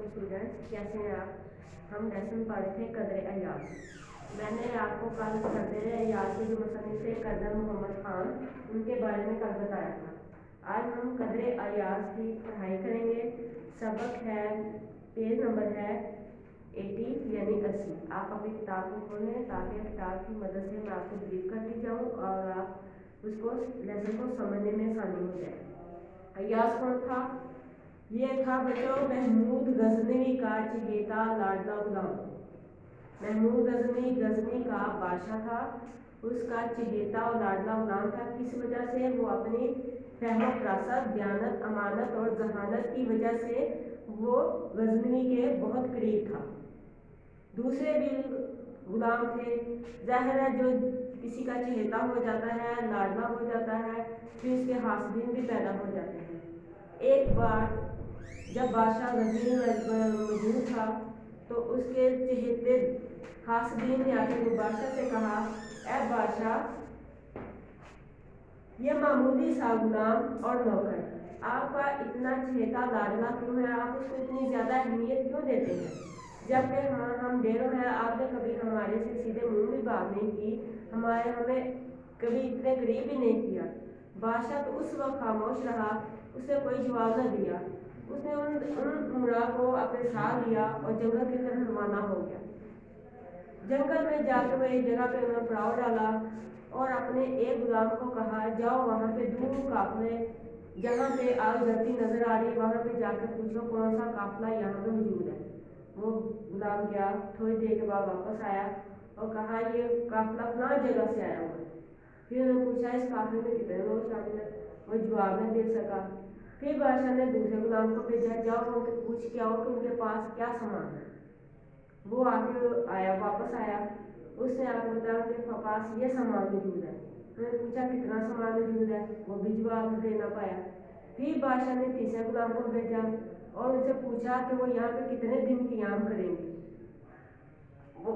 Students, कैसे हैं आप। हम लेसन पढ़ रहे थे कदर अयाज। मैंने आपको कल कदर अयाज के जो मुसन्निफ थे कर्नल मोहम्मद खान, उनके बारे में कल बताया था। आज हम कदर अयाज की पढ़ाई करेंगे। सबक है, पेज नंबर है 80 यानी 80। आप अपनी किताब को खोलें ताकि किताब की मदद से मैं आपको ब्रीफ करती जाऊँ और आप उसको लेसन को समझने में आसानी हो जाए। अयाज कौन था? ये था बच्चों महमूद गजनवी का चहेता लाडला गुलाम। महमूद गजनी का बादशाह था, उसका चहेता और लाडला गुलाम था। किस वजह से? वो अपनी फहम फरासत, दयानत, अमानत और जहानत की वजह से वो गजनवी के बहुत करीब था। दूसरे भी गुलाम थे। जाहिर है जो किसी का चहेता हो जाता है, लाडला हो जाता है, फिर उसके हासदीन भी पैदा हो जाते हैं। एक बार जब बादशाह गजनी मौजूद था तो उसके चहेते हासदीन ने आकर बादशाह से कहा, ऐ बादशाह, ये मामूली सा गुलाम और नौकर आपका इतना चहेता लाडला क्यों है? आप उसको इतनी ज़्यादा अहमियत क्यों देते हैं? जबकि हम ढेरों हैं, आपने कभी हमारे से सीधे मुंह भी बात नहीं की, हमें कभी इतने करीब भी नहीं किया। बादशाह तो उस वक्त खामोश रहा, उसने कोई जवाब न दिया। उसने उन उमरा को अपने साथ लिया और जंगल की तरफ रवाना हो गया। जंगल में जाकर वो एक जगह पे उन्होंने पड़ाव डाला और अपने एक गुलाम को कहा, जाओ वहाँ पे दूर काफले जहाँ पे आग जलती नजर आ रही है वहाँ पे जाकर पूछो कौन सा काफला यहाँ पे मौजूद है। वो गुलाम गया, थोड़ी देर के बाद वापस आया और कहा, ये काफला फलां जगह से आया हुआ है। फिर उन्होंने पूछा, इस काफले में कितने लोग शामिल हैं? वो जवाब नहीं दे सका। फिर बादशाह ने दूसरे गुलाम को भेजा, जाओ उनके पूछ के आओ कि उनके पास क्या सामान है। वो आके आया, वापस आया, उसने आके बताया उनके पास ये सामान मौजूद है। उन्होंने पूछा कितना सामान मौजूद है, वो भी जवाब दे ना पाया। फिर बादशाह ने तीसरे गुलाम को भेजा और उनसे पूछा कि वो यहाँ पे कितने दिन क़याम करेंगे। वो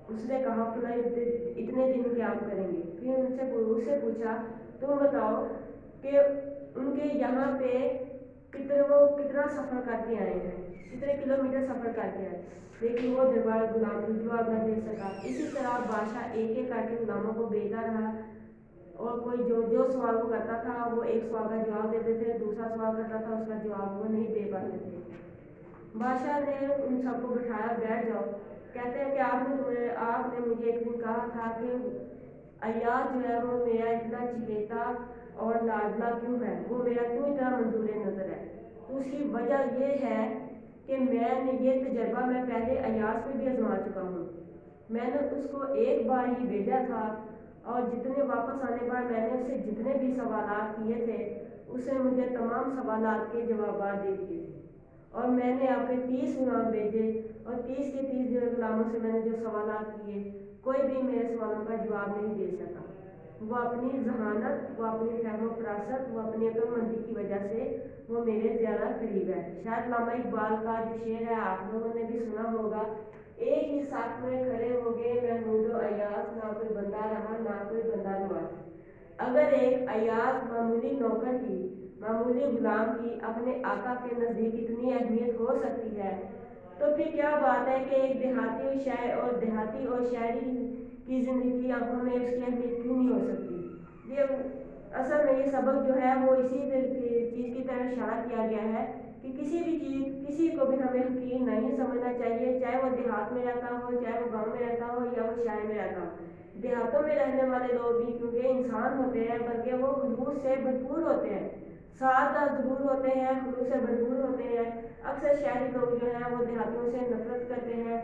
उसने कहा कि इतने दिन क़याम करेंगे। फिर उससे पूछा, तुम बताओ कि उनके यहाँ पे कितना सफ़र करके आए हैं, कितने किलोमीटर सफ़र करके आए। लेकिन वो दरबार गुलाम को जवाब न दे सका। इसी तरह बादशाह एक एक करके गुलामों को भेजता रहा और कोई जो सवाल वो करता था वो एक सवाल का जवाब देते थे, दूसरा सवाल करता था उसका जवाब वो नहीं दे पाते थे। बादशाह ने उन सबको बिठाया, बैठ जाओ। कहते हैं कि आपने मुझे एक दिन कहा था कि अय्याज जो है वो मेरा इतना चहेता और लाडला क्यों है, वो मेरा क्यों इतना मंजूर नज़र है। तो उसकी वजह ये है कि मैंने ये तजर्बा मैं पहले अय्याज पे भी आजमा चुका हूँ। मैंने उसको एक बार ही भेजा था और जितने वापस आने पर मैंने उससे जितने भी सवालात किए थे उसने मुझे तमाम सवालात के जवाब दे दिए थे। और मैंने आपके 30 गुलाम भेजे और 30 के 30 गुलामों से मैंने जो सवालात किए कोई भी मेरे सवालों का जवाब नहीं दे सका। वो अपनी जहानत, वो अपनी फहम फरासत, वो अपनी अक्लमंदी की वजह से वो मेरे ज़्यादा करीब है। शायद अल्लामा इकबाल का जो शेर है आप लोगों ने भी सुना होगा, एक ही साथ में खड़े हो गए महमूद और अय्याज, ना कोई बंदा रहा ना कोई बंदा नवाज। अगर एक अय्याज मामूली नौकर की, मामूली गुलाम की अपने आका के नज़दीक इतनी अहमियत हो सकती है तो फिर क्या बात है कि एक देहाती और शहरी की ज़िंदगी आंखों में उसकी अहमियत क्यों नहीं हो सकती। ये असल में ये सबक जो है वो इसी चीज़ की तरह इशारा किया गया है कि किसी भी चीज़, किसी को भी हमें हकीर नहीं समझना चाहिए, चाहे वो देहात में रहता हो, चाहे वो गांव में रहता हो या वो शहर में रहता हो। देहातों में रहने वाले लोग भी क्योंकि इंसान होते हैं बल्कि वो खुलूस से भरपूर होते हैं, सादा ज़रूर होते हैं, खुलूस से भरपूर होते हैं। अक्सर शहरी लोग जो हैं वो देहातियों से नफरत करते हैं।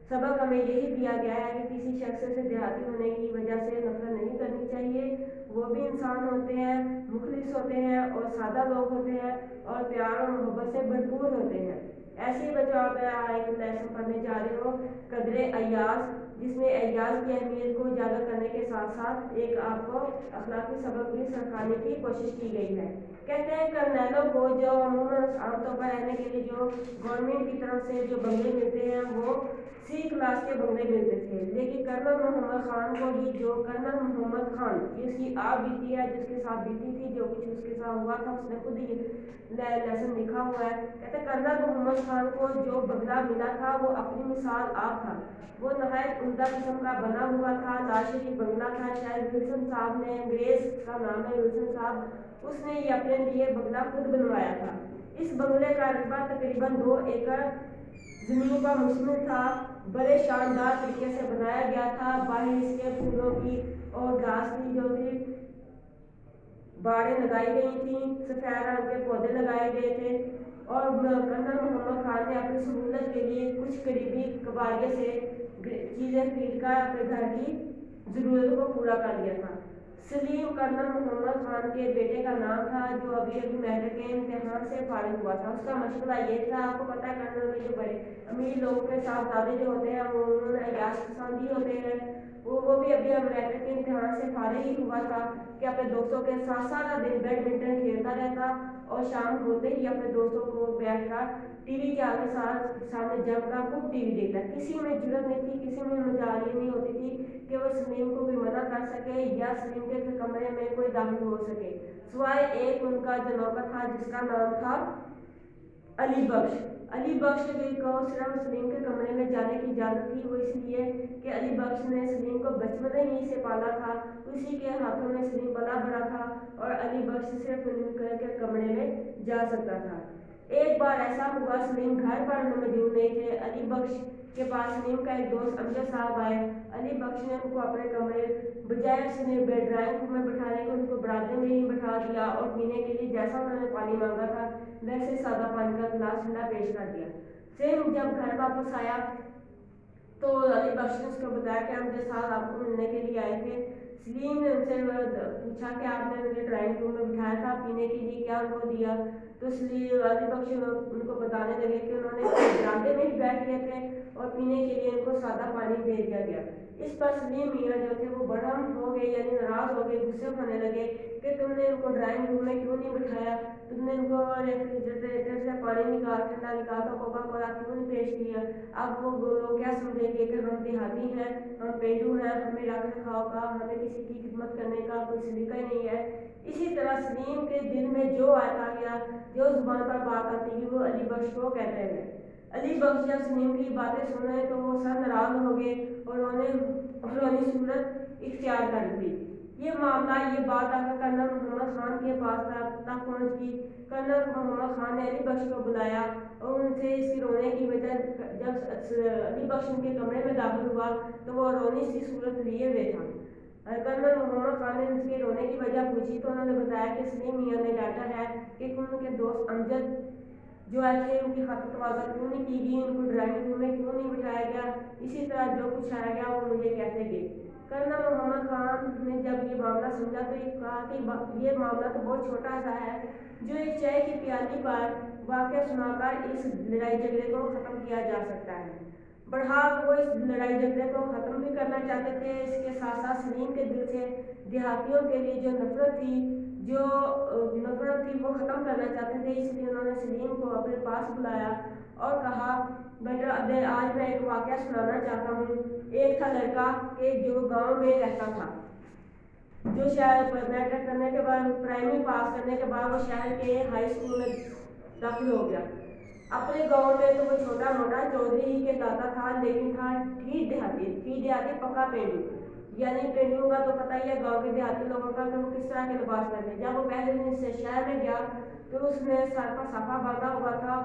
सबक हमें यही दिया गया है कि किसी शख्स से देहाती होने की वजह से नफरत नहीं करनी चाहिए। वो भी इंसान होते हैं, मुखलिस होते हैं और सादा लोग होते हैं और प्यार और मोहब्बत से भरपूर होते हैं। ऐसे ही बच्चों आप एक लेसन पढ़ने जा रहे हो कदरे अय्याज, जिसमें अय्याज की अहमियत को उजागर करने के साथ साथ एक आपको अखलाकी सबक भी सिखाने की कोशिश की गई है। کہتے ہیں کرنیلوں کو جو عموماً عام طور پر رہنے کے لیے جو گورنمنٹ کی طرف سے جو بنگلے ملتے ہیں وہ سی کلاس کے بنگلے ملتے تھے، لیکن کرنل محمد خان کو بھی جو کرنل محمد خان جس کی آپ بیتی ہے، جس کے ساتھ بیتی تھی، جو کچھ اس کے ساتھ ہوا تھا، اس نے خود ہی لیسن لکھا ہوا ہے، کہتے ہیں کرنل محمد خان کو جو بنگلہ ملا تھا وہ اپنی مثال آپ تھا، وہ نہایت عمدہ قسم کا بنا ہوا تھا، لاشری بنگلہ تھا، شاید ولسن صاحب نے، انگریز کا نام ہے ولسن صاحب، اس نے یہ اپنے لیے بنگلہ خود بنوایا تھا۔ اس بنگلے کا رقبہ تقریباً 2 ایکڑ زمین پر مشتمل تھا، بڑے شاندار طریقے سے بنایا گیا تھا، باہر اس کے پھولوں کی اور گھاس کی جو تھی باڑیں لگائی گئی تھیں، سفید رنگ کے پودے لگائے گئے تھے، اور کرنل محمد خان نے اپنی سہولت کے لیے کچھ قریبی قبائلیوں سے چیزیں خرید کر اپنے گھر کی ضرورتوں کو پورا کر لیا تھا۔ سلیم کرنل محمد خان کے بیٹے کا نام تھا، جو ابھی میٹرک کے امتحان سے فارغ ہوا تھا۔ اس کا مشغلہ یہ تھا، آپ کو پتہ ہے کرنل میں جو بڑے امیر لوگوں کے صاحبزادے جو ہوتے ہیں وہ عیاش پسندی ہوتے ہیں، وہ بھی ابھی میٹرک کے امتحان سے فارغ ہی ہوا تھا کہ اپنے دوستوں کے ساتھ سارا دن بیڈمنٹن کھیلتا رہتا اور شام ہوتے ہی اپنے دوستوں کو بیٹھ کر ٹی وی کے آگے سامنے جم کر خوب ٹی وی دیکھتا۔ کسی میں جرت نہیں تھی، کسی میں مجال یہ نہیں ہوتی تھی کہ وہ سلیم کو بھی منع کر سکے یا سلیم کے کمرے میں کوئی داخل ہو سکے، سوائے ایک ان کا جو نوکر تھا جس کا نام تھا علی بخش۔ علی بخش کو صرف سلیم کے کمرے میں جانے کی اجازت تھی، وہ اس لیے کہ علی بخش نے سلیم کو بچپن ہی سے پالا تھا، اسی کے ہاتھوں میں سلیم پلا بڑا تھا اور علی بخش صرف سلیم کے کمرے میں جا سکتا تھا۔ ایک بار ایسا ہوا، سلیم گھر پر موجود نہیں تھے، علی بخش کے پاس سلیم کا ایک دوست امجد صاحب آئے، علی بخش نے ان کو اپنے کمرے بجائے اسے ڈرائنگ روم میں بٹھانے کے ان کو برآمدے میں ہی بٹھا دیا اور پینے کے لیے جیسا انہوں نے پانی مانگا تھا ویسے سادہ پانی کا گلاس ٹھنڈا پیش کر دیا۔ سلیم جب گھر واپس آیا تو علی بخش نے اس کو بتایا کہ امجد صاحب آپ کو ملنے کے لیے آئے تھے۔ سلیم نے ان سے پوچھا کہ آپ نے مجھے ڈرائنگ روم میں بٹھایا تھا، پینے کے لیے کیا ان کو دیا؟ تو اس لیے علی بخش ان کو بتانے لگے کہ انہوں نے برآمدے میں ہی بیٹھ گئے تھے اور پینے کے لیے ان کو سادہ پانی دے دیا گیا۔ اس پر سلیم میاں جو تھے وہ برہم ہو گئے، یعنی ناراض ہو گئے، غصے ہونے لگے کہ تم نے ان کو ڈرائنگ روم میں کیوں نہیں بٹھایا، تم نے ان کو ریفریجریٹر سے پانی نکال ٹھنڈا نکال کر کوکا کولا کیوں نہیں پیش کیا؟ اب وہ لوگ کیا سمجھیں گے کہ ہم دیہاتی ہیں، ہم پینڈو ہیں، ہمیں رکھ رکھاؤ کا، ہمیں کسی کی خدمت کرنے کا کوئی سلیقہ ہی نہیں ہے۔ اسی طرح سلیم کے دل میں جو آتا گیا، جو زبان پر بات آتی گئی، وہ علی بخش کو کہتے ہیں۔ علی بخش جب سلیم کی باتیں سنے تو وہ سر ناراض ہو گئے اور رونی صورت اختیار کر دی۔ یہ معاملہ، یہ بات آ کر کرنل محمد خان کے پاس تک پہنچ گئی۔ کرنل محمد خان نے علی بخش کو بلایا اور ان سے اس کی رونے کی وجہ، جب علی بخش ان کے کمرے میں داخل ہوا تو وہ رونی سی صورت لیے ہوئے تھا۔ کرنل محمد خان نے ان کے رونے کی وجہ پوچھی تو انہوں نے بتایا کہ سلیم میاں نے ڈانٹا ہے کہ ان کے دوست امجد جو آئے تھے ان کی خاطر تواضع کیوں نہیں کی گئی، ان کو ڈرائنگ روم میں کیوں نہیں بٹھایا گیا، اسی طرح جو کچھ آیا گیا وہ مجھے کہتے گئے۔ کرنل محمد خان نے جب یہ معاملہ سمجھا تو یہ کہا کہ یہ معاملہ تو بہت چھوٹا سا ہے، جو ایک چائے کی پیالی پر واقعہ سنا کر اس لڑائی جھگڑے کو ختم کیا جا سکتا ہے۔ بہرحال وہ اس لڑائی جھگڑے کو ختم بھی کرنا چاہتے تھے، اس کے ساتھ ساتھ سلیم کے دل سے دیہاتیوں کے لیے جو نفرت تھی وہ ختم کرنا چاہتے تھے، اس لیے انہوں نے سلیم کو اپنے پاس بلایا اور کہا بیٹا آج میں ایک واقعہ سنانا چاہتا ہوں۔ ایک تھا لڑکا کہ جو گاؤں میں رہتا تھا، جو شہر میٹرک کرنے کے بعد پرائمری پاس کرنے کے بعد وہ شہر کے ہائی اسکول میں داخل ہو گیا۔ اپنے گاؤں میں تو وہ چھوٹا موٹا چودھری ہی کہلاتا تھا، لیکن تھا ٹھیک دیہاتی پکا پینڈو، یعنی پینڈو کا تو پتہ ہی ہے گاؤں کے دیہاتی لوگوں کا کہ وہ کس طرح کے لباس پہنتے ہیں۔ جب وہ پہلے دن سے شہر میں گیا تو اس نے سر پر صافہ باندھا ہوا تھا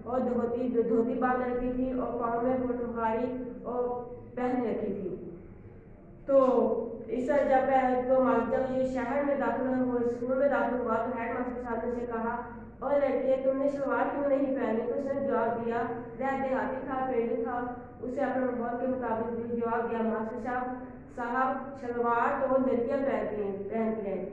اور دھوتی باندھ رکھی تھی اور پاؤں میں پٹخاری اور پہن رکھی تھی۔ تو اس طرح جب یہ شہر میں داخل ہوا، اسکول میں داخل ہوا تو ہیڈ ماسٹر صاحب نے اسے کہا اور لڑکے تم نے شلوار کیوں نہیں پہنی؟ تو اس نے جواب دیا، دیہاتی تھا، پینڈو تھا، اسے اپنے ماحول کے مطابق جواب دیا، ماسٹر صاحب شلوار تو لڑکیاں پہنتی ہیں۔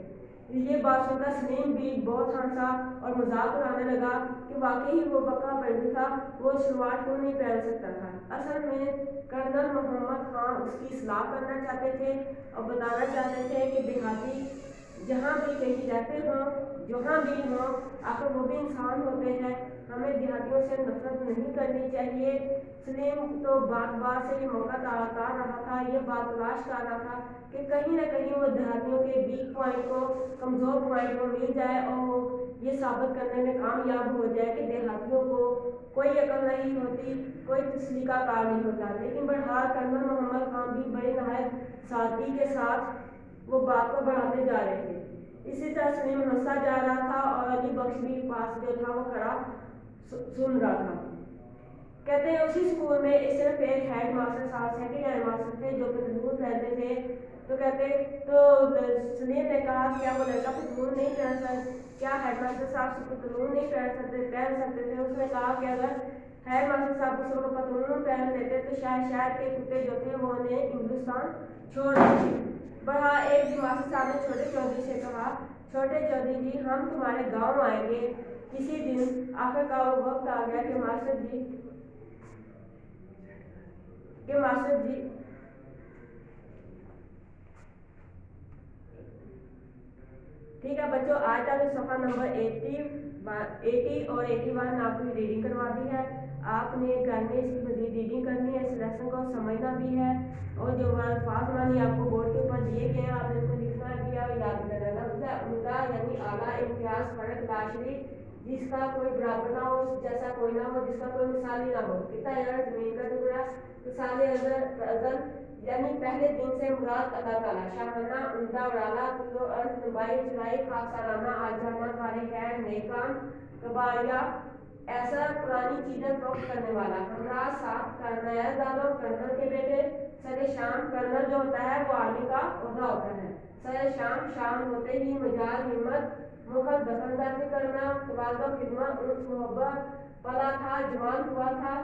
یہ بات سن کر سلیم بھی بہت ہنسا اور مذاق اڑانے لگا کہ واقعی وہ پکا پینڈو تھا، وہ شلوار کیوں نہیں پہن سکتا تھا۔ اصل میں کرنل محمد خان اس کی اصلاح کرنا چاہتے تھے اور بتانا چاہتے تھے کہ دیہاتی जहाँ भी कहीं रहते हों, जहाँ भी हों, आखिर वो भी इंसान होते हैं। हमें देहातियों से नफरत नहीं करनी चाहिए। सलीम तो बात बात से ये मौका तार रहा था, ये बात तलाश कर रहा था कि कहीं ना कहीं वो देहातियों के वीक पॉइंट को, कमज़ोर पॉइंट को मिल जाए और वो ये साबित करने में कामयाब हो जाए कि देहातियों को कोई अकल नहीं होती, कोई तस्लीम का कार नहीं होता। लेकिन बहरहाल कर्नल मोहम्मद खान भी बड़े नहायत सादगी के साथ वो बात को बढ़ाते जा रहे थे। इसी तरह सलीम हंसता जा रहा था और अली बख्श भी पास जो था वो खड़ा सुन रहा था। कहते हैं उसी स्कूल में इस सिर्फ एक हेड मास्टर साहब, सेकंड हेड मास्टर थे जो पतलून पहनते थे। तो कहते तो सलीम ने कहा क्या वो लड़का पतलून नहीं पहन सकता, क्या हेड मास्टर साहब पतलून नहीं पहन सकते थे। उसने कहा कि अगर हेड मास्टर साहब उस वक्त पतलून पहन लेते तो शायद शहर के कुत्ते जो थे वो उन्हें हिंदुस्तान छोड़ देते। बढ़ा एक दिन मास्टर साहब ने छोटे चौधरी से कहा, छोटे चौधरी जी हम तुम्हारे गांव आएंगे किसी दिन। आखिरकार वो वक्त आ गया कि मास्टर जी ठीक है बच्चों, आज तक सफ़ा नंबर 80 और 81 आपकी रीडिंग करवा दी है। आपने घर में इसकी मज़ीद रीडिंग करनी है, इस लेसन को समझना भी है और जो अल्फाज मानी आपको बोर्ड के ऊपर दिए गए हैं आपने उनको लिखना भी है और याद भी करना। लफ्ज़ उम्दा यानी आला, इम्तियाज़, फ़र्क, लाशरी, जिसका कोई बराबर ना हो, जैसा कोई ना हो, जिसका कोई मिसाली ना हो। कितना यार ज़मीन का टुकड़ा, मिसाल अज़ल यानी पहले दिन से मुराद अल्लाह ताला। शाहाना, उम्दा और आला, तुल्लो अर्ज़, लंबाई, चौड़ाई, खासाराना, आजाना, कारी खैर, नेकान, कबारिया, ऐसा पुरानी चीज़ें फरोख्त करने वाला। हमरा साथ कर्नल दादो, कर्नल के बेटे। सरे शाम, कर्नल जो होता है वो आर्मी का ओहदा होता है। सरे शाम, शाम होते ही मजाल, हिम्मत, मुखर दखलंदाजी करना, तवाज़ो, खिदमत, उन्स, मोहब्बत, पला था, जवान हुआ था।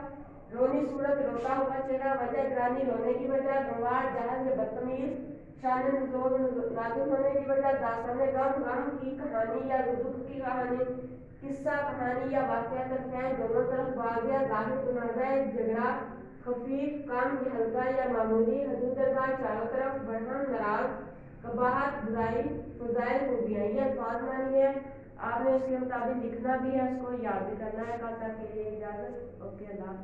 रोनी सूरत, रोता हुआ चेहरा, वजह ग्रानी, रोने की वजह, गंवार, जहल या बदतमीज, शान नाजुक होने की वजह, दास्तान गम, गम की कहानी या दुख की कहानी, किस्सा, कहानी या वाक़या, तकफैन, दोनों तरफ, वाज़िया, ज़ाहिर, तनाज़ा, झगड़ा, खफीफ, कम या हल्का या मामूली, हदूद दरबार, चारों तरफ, बढ़हन, नाराज, कबाहत, बुराई, फज़ाइल, खूबियाँ। ये अल्फाज मानी है, आपने उसके मुताबिक लिखना भी है, उसको याद भी करना है। कल तक के लिए इजाज़त। ओके, अल्लाह।